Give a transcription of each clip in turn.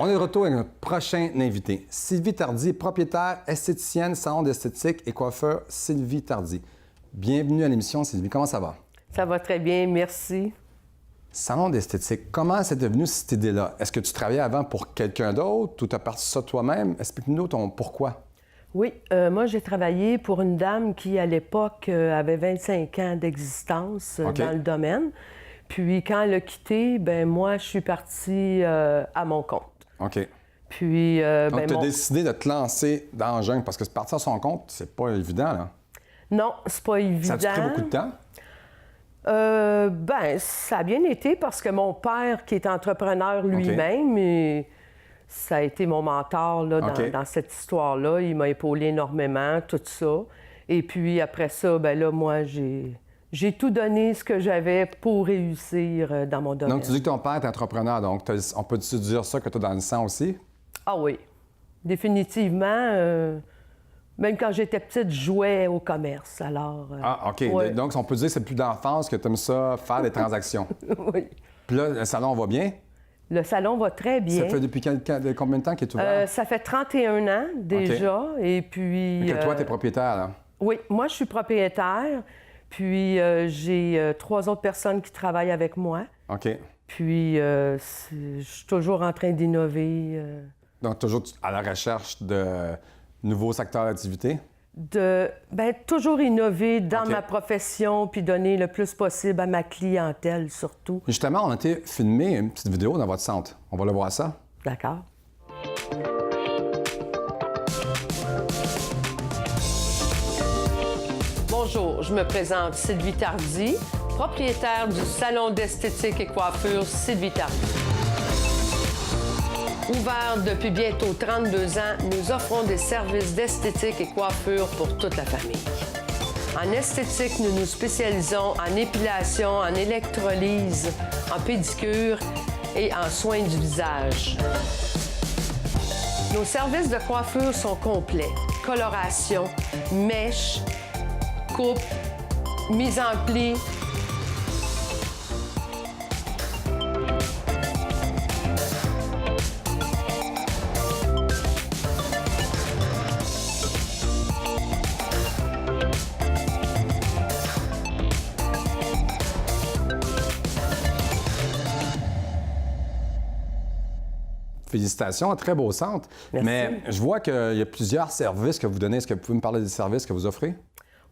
On est de retour avec notre prochain invité. Sylvie Tardy, propriétaire, esthéticienne, salon d'esthétique et coiffeur Sylvie Tardy. Bienvenue à l'émission, Sylvie. Comment ça va? Ça va très bien, merci. Salon d'esthétique, comment c'est devenu cette idée-là? Est-ce que tu travaillais avant pour quelqu'un d'autre ou tu as parti ça toi-même? Explique-nous ton pourquoi. Oui, moi j'ai travaillé pour une dame qui, à l'époque, avait 25 ans d'existence dans le domaine. Puis quand elle a quitté, ben moi, je suis partie à mon compte. OK. Puis, donc, tu as décidé de te lancer dans le jungle parce que partir à son compte, c'est pas évident, là. Non, c'est pas évident. Ça a-tu pris beaucoup de temps? Ben, ça a bien été parce que mon père, qui est entrepreneur lui-même, ça a été mon mentor là, dans cette histoire-là. Il m'a épaulé énormément, tout ça. Et puis après ça, ben là, moi, j'ai tout donné ce que j'avais pour réussir dans mon domaine. Donc, tu dis que ton père est entrepreneur, donc on peut-tu dire ça que tu as dans le sang aussi? Ah oui, définitivement. Même quand j'étais petite, je jouais au commerce, alors... Ah, OK. Ouais. Donc, on peut dire que c'est plus d'enfance que tu aimes ça, faire des transactions. Oui. Puis là, le salon va bien? Le salon va très bien. Ça fait depuis combien de temps qu'il est ouvert? Ça fait 31 ans déjà, et puis... Et que toi, tu es propriétaire, là? Oui, moi, je suis propriétaire, puis j'ai 3 autres personnes qui travaillent avec moi. OK. Puis, je suis toujours en train d'innover. Donc, toujours à la recherche de nouveaux secteurs d'activité? Toujours innover dans ma profession, puis donner le plus possible à ma clientèle, surtout. Justement, on a été filmer une petite vidéo dans votre centre. On va le voir ça? D'accord. Bonjour, je me présente Sylvie Tardy, propriétaire du salon d'esthétique et coiffure Sylvie Tardy. Ouvert depuis bientôt 32 ans, nous offrons des services d'esthétique et coiffure pour toute la famille. En esthétique, nous nous spécialisons en épilation, en électrolyse, en pédicure et en soins du visage. Nos services de coiffure sont complets. Coloration, mèche, coupe, mise en pli. Félicitations, un très beau centre. Merci. Mais je vois qu'il y a plusieurs services que vous donnez. Est-ce que vous pouvez me parler des services que vous offrez?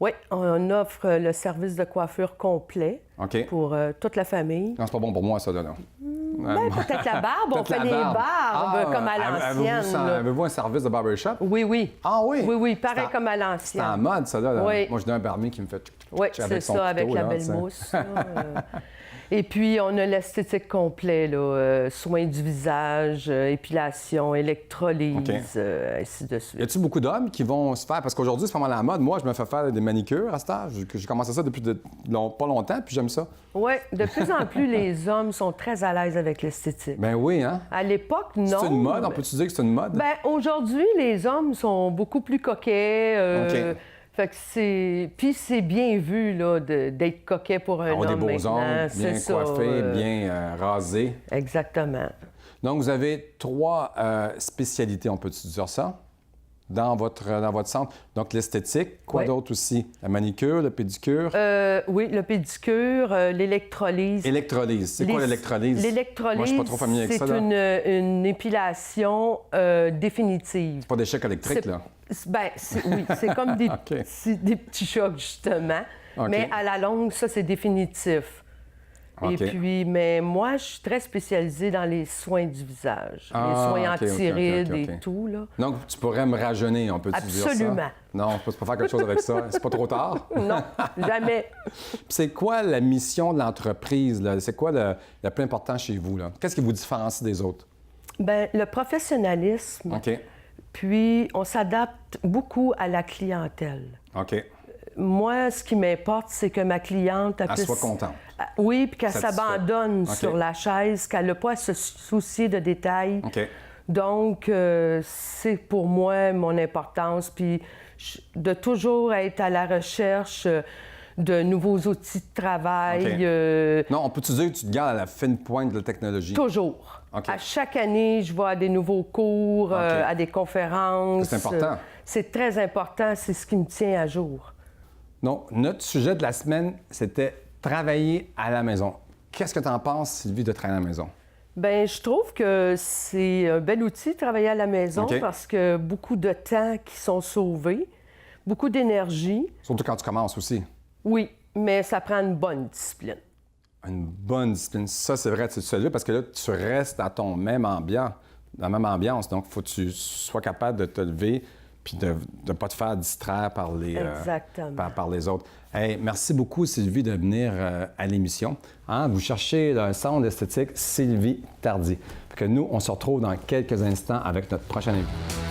Oui, on offre le service de coiffure complet pour toute la famille. Non, c'est pas bon pour moi, ça, là. Peut-être la barbe, on fait les barbes comme à l'ancienne. Avez-vous un service de barbershop? Oui, oui. Ah oui? Oui, oui, pareil comme à l'ancienne. C'est en mode, ça, là. Oui. Moi, je donne un barbier qui me fait... Oui, c'est ça, avec la belle mousse. Et puis, on a l'esthétique complète, là, soins du visage, épilation, électrolyse, ainsi de suite. Y a-t-il beaucoup d'hommes qui vont se faire... Parce qu'aujourd'hui, c'est pas mal à la mode. Moi, je me fais faire des manicures à cet âge. J'ai commencé ça depuis pas longtemps, puis j'aime ça. Oui, de plus en plus, les hommes sont très à l'aise avec l'esthétique. Ben oui, hein? À l'époque, non. C'est une mode? On peut-tu dire que c'est une mode? Ben aujourd'hui, les hommes sont beaucoup plus coquets. Fait que c'est... Puis c'est bien vu, là, d'être coquet pour un homme des beaux maintenant. ongles, bien coiffés, bien rasés. Exactement. Donc, vous avez 3 spécialités, on peut-tu dire ça, dans votre centre. Donc, l'esthétique, quoi d'autre aussi? La manicure, le pédicure? Oui, le pédicure, l'électrolyse. Électrolyse. C'est quoi l'électrolyse? L'électrolyse, moi, je suis pas trop familier avec ça, là. C'est une épilation définitive. C'est pas des chocs électriques, là? Ben, oui, c'est comme des petits chocs, justement. Mais à la longue, ça, c'est définitif. Et puis, mais moi, je suis très spécialisée dans les soins du visage. Les soins anti-rides et tout, là. Donc, tu pourrais me rajeunir, on peut-tu dire ça? Absolument. Non, je peux pas faire quelque chose avec ça. C'est pas trop tard? Non, jamais. C'est quoi la mission de l'entreprise, là? C'est quoi le plus important chez vous, là? Qu'est-ce qui vous différencie des autres? Bien, le professionnalisme. OK. Puis, on s'adapte beaucoup à la clientèle. OK. Moi, ce qui m'importe, c'est que ma cliente... Elle soit contente. Oui, puis qu'elle Satisfaite. s'abandonne sur la chaise, qu'elle n'a pas à se soucier de détails. OK. Donc, c'est pour moi mon importance. Puis, de toujours être à la recherche de nouveaux outils de travail. OK. Non, on peut-tu dire que tu te gardes à la fine pointe de la technologie? Toujours. OK. À chaque année, je vais à des nouveaux cours, OK. à des conférences. C'est important. C'est très important, c'est ce qui me tient à jour. Non, notre sujet de la semaine, c'était travailler à la maison. Qu'est-ce que tu en penses, Sylvie, de travailler à la maison? Bien, je trouve que c'est un bel outil de travailler à la maison OK. parce que beaucoup de temps qui sont sauvés, beaucoup d'énergie. Surtout quand tu commences aussi. Oui, mais ça prend une bonne discipline. Une bonne discipline. Ça, c'est vrai, tu sais là, parce que là, tu restes dans ton même ambiance, dans la même ambiance. Donc, il faut que tu sois capable de te lever puis de ne pas te faire distraire par les, Exactement. par les autres. Hey, merci beaucoup, Sylvie, de venir à l'émission. Hein, vous cherchez un salon d'esthétique, Sylvie Tardy. Fait que nous, on se retrouve dans quelques instants avec notre prochain invité.